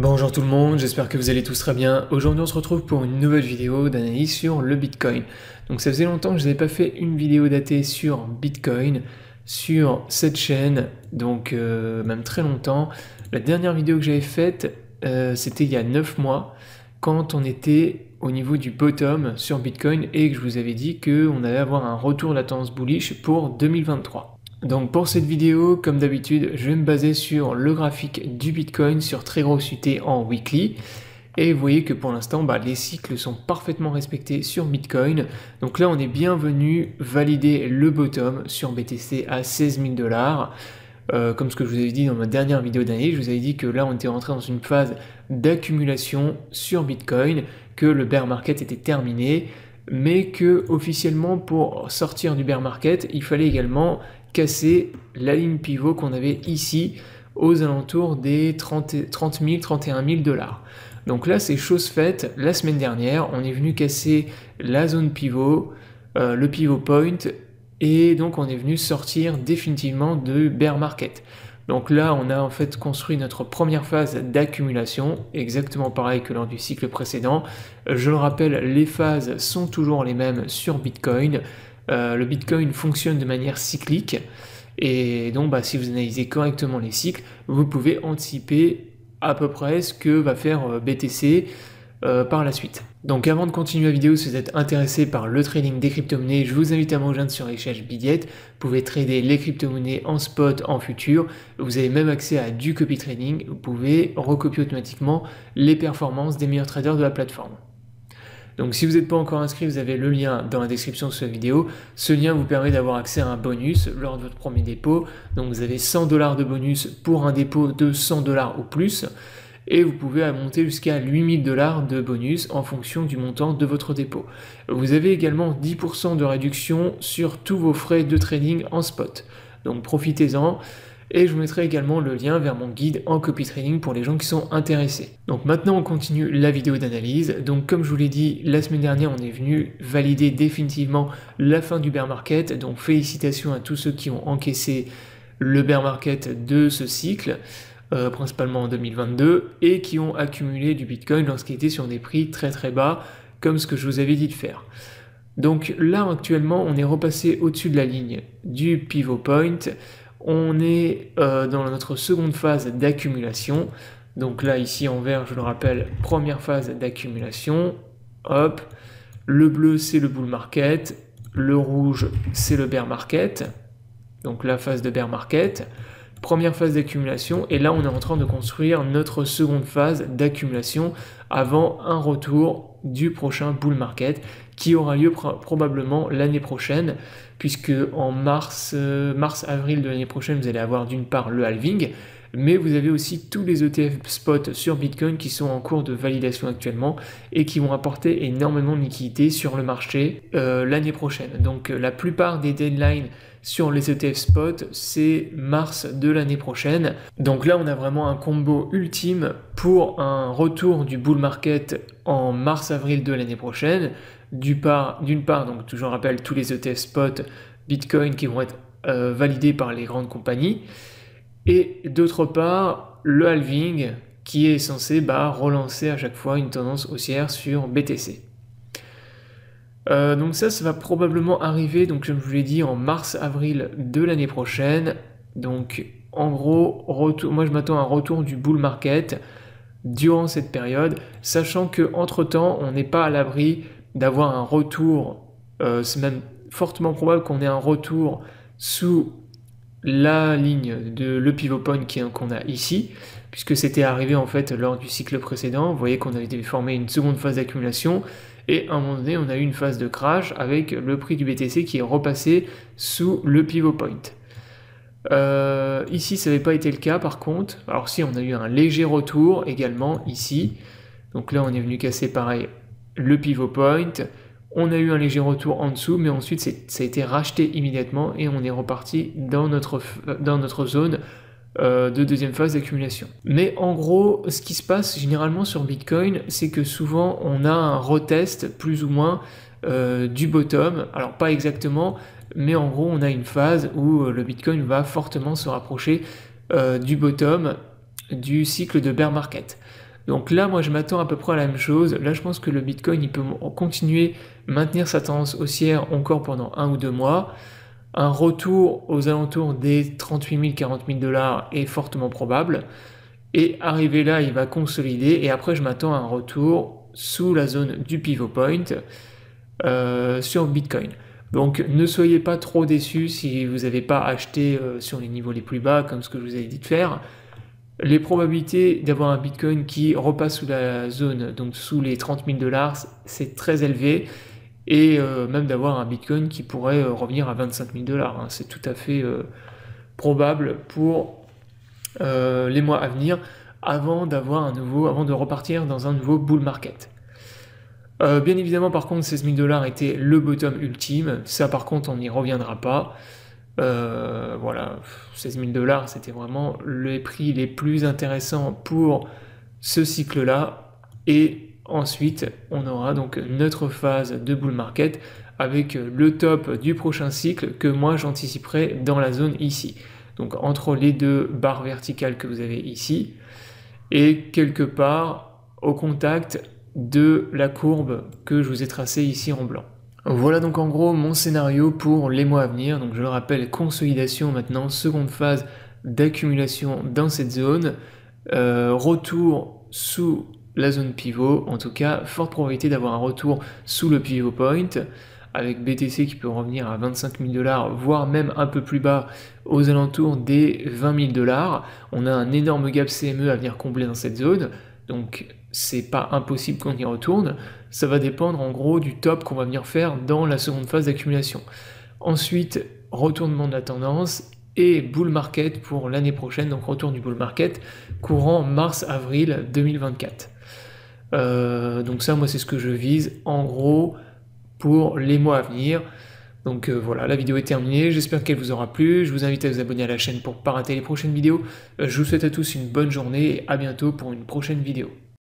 Bonjour tout le monde, j'espère que vous allez tous très bien. Aujourd'hui on se retrouve pour une nouvelle vidéo d'analyse sur le Bitcoin. Donc ça faisait longtemps que je n'avais pas fait une vidéo datée sur Bitcoin, sur cette chaîne, donc même très longtemps. La dernière vidéo que j'avais faite, c'était il y a 9 mois, quand on était au niveau du bottom sur Bitcoin et que je vous avais dit qu'on allait avoir un retour de la tendance bullish pour 2023. Donc pour cette vidéo, comme d'habitude, je vais me baser sur le graphique du Bitcoin sur très grosse UT en weekly. Et vous voyez que pour l'instant, les cycles sont parfaitement respectés sur Bitcoin. Donc là, on est bien venu valider le bottom sur BTC à 16 000 $. Comme ce que je vous avais dit dans ma dernière vidéo d'année, je vous avais dit que là, on était rentré dans une phase d'accumulation sur Bitcoin, que le bear market était terminé, mais que officiellement, pour sortir du bear market, il fallait également casser la ligne pivot qu'on avait ici aux alentours des 30 000, 31 000 $. Donc là, c'est chose faite. La semaine dernière, on est venu casser la zone pivot, le pivot point, et donc on est venu sortir définitivement de bear market. Donc là, on a en fait construit notre première phase d'accumulation, exactement pareil que lors du cycle précédent. Je le rappelle, les phases sont toujours les mêmes sur Bitcoin. Le Bitcoin fonctionne de manière cyclique et donc si vous analysez correctement les cycles, vous pouvez anticiper à peu près ce que va faire BTC par la suite. Donc avant de continuer la vidéo, si vous êtes intéressé par le trading des crypto-monnaies, je vous invite à me rejoindre sur l'échange Bidiet. Vous pouvez trader les crypto-monnaies en spot, en futur. Vous avez même accès à du copy trading. Vous pouvez recopier automatiquement les performances des meilleurs traders de la plateforme. Donc si vous n'êtes pas encore inscrit, vous avez le lien dans la description de cette vidéo. Ce lien vous permet d'avoir accès à un bonus lors de votre premier dépôt. Donc vous avez 100 $ de bonus pour un dépôt de 100 $ ou plus. Et vous pouvez monter jusqu'à 8 000 $ de bonus en fonction du montant de votre dépôt. Vous avez également 10% de réduction sur tous vos frais de trading en spot. Donc profitez-en. Et je vous mettrai également le lien vers mon guide en copy trading pour les gens qui sont intéressés. Donc maintenant on continue la vidéo d'analyse. Donc comme je vous l'ai dit, la semaine dernière on est venu valider définitivement la fin du bear market. Donc félicitations à tous ceux qui ont encaissé le bear market de ce cycle, principalement en 2022, et qui ont accumulé du Bitcoin lorsqu'il était sur des prix très très bas, comme ce que je vous avais dit de faire. Donc là actuellement on est repassé au-dessus de la ligne du pivot point. On est dans notre seconde phase d'accumulation. Donc là, ici en vert, je le rappelle, première phase d'accumulation. Hop, le bleu, c'est le bull market. Le rouge, c'est le bear market. Donc la phase de bear market. Première phase d'accumulation. Et là, on est en train de construire notre seconde phase d'accumulation avant un retour du prochain bull market qui aura lieu probablement l'année prochaine, puisque en mars-avril de l'année prochaine, vous allez avoir d'une part le halving, mais vous avez aussi tous les ETF spot sur Bitcoin qui sont en cours de validation actuellement et qui vont apporter énormément de liquidités sur le marché l'année prochaine. Donc la plupart des deadlines sur les ETF spot, c'est mars de l'année prochaine. Donc là, on a vraiment un combo ultime pour un retour du bull market en mars-avril de l'année prochaine. D'une part, donc je rappelle tous les ETF spot Bitcoin qui vont être validés par les grandes compagnies. Et d'autre part, le halving qui est censé relancer à chaque fois une tendance haussière sur BTC. Donc ça va probablement arriver, donc comme je vous l'ai dit, en mars-avril de l'année prochaine. Donc en gros, moi je m'attends à un retour du bull market durant cette période, sachant que entre temps, on n'est pas à l'abri d'avoir un retour. C'est même fortement probable qu'on ait un retour sous la ligne de le pivot point qu'on a ici, puisque c'était arrivé en fait lors du cycle précédent. Vous voyez qu'on avait formé une seconde phase d'accumulation. Et à un moment donné, on a eu une phase de crash avec le prix du BTC qui est repassé sous le pivot point. Ici, ça n'avait pas été le cas par contre. Alors si, on a eu un léger retour également ici. Donc là, on est venu casser pareil le pivot point. On a eu un léger retour en dessous, mais ensuite, ça a été racheté immédiatement et on est reparti dans notre zone de deuxième phase d'accumulation. Mais en gros, ce qui se passe généralement sur Bitcoin, c'est que souvent on a un retest plus ou moins du bottom. Alors pas exactement, mais en gros on a une phase où le Bitcoin va fortement se rapprocher du bottom du cycle de bear market. Donc là, moi, je m'attends à peu près à la même chose. Là, je pense que le Bitcoin, il peut continuer, maintenir sa tendance haussière encore pendant 1 ou 2 mois. Un retour aux alentours des 38 000, 40 000 dollars est fortement probable. Et arrivé là, il va consolider. Et après, je m'attends à un retour sous la zone du pivot point sur Bitcoin. Donc ne soyez pas trop déçus si vous n'avez pas acheté sur les niveaux les plus bas, comme ce que je vous avais dit de faire. Les probabilités d'avoir un Bitcoin qui repasse sous la zone, donc sous les 30 000 dollars, c'est très élevé. Et même d'avoir un Bitcoin qui pourrait revenir à 25 000 dollars. Hein. C'est tout à fait probable pour les mois à venir, avant de repartir dans un nouveau bull market. Bien évidemment, par contre, 16 000 dollars était le bottom ultime. Ça, par contre, on n'y reviendra pas. Voilà, 16 000 dollars, c'était vraiment les prix les plus intéressants pour ce cycle-là. Et ensuite, on aura donc notre phase de bull market avec le top du prochain cycle que moi j'anticiperai dans la zone ici. Donc entre les deux barres verticales que vous avez ici et quelque part au contact de la courbe que je vous ai tracée ici en blanc. Voilà donc en gros mon scénario pour les mois à venir. Donc je le rappelle, consolidation maintenant, seconde phase d'accumulation dans cette zone, retour sous la zone pivot, en tout cas forte probabilité d'avoir un retour sous le pivot point, avec BTC qui peut revenir à 25 000 dollars, voire même un peu plus bas aux alentours des 20 000 dollars. On a un énorme gap CME à venir combler dans cette zone, donc c'est pas impossible qu'on y retourne. Ça va dépendre en gros du top qu'on va venir faire dans la seconde phase d'accumulation. Ensuite, retournement de la tendance et bull market pour l'année prochaine, donc retour du bull market courant mars-avril 2024. Donc ça, moi, c'est ce que je vise en gros pour les mois à venir. Donc voilà, la vidéo est terminée, j'espère qu'elle vous aura plu, je vous invite à vous abonner à la chaîne pour ne pas rater les prochaines vidéos. Je vous souhaite à tous une bonne journée et à bientôt pour une prochaine vidéo.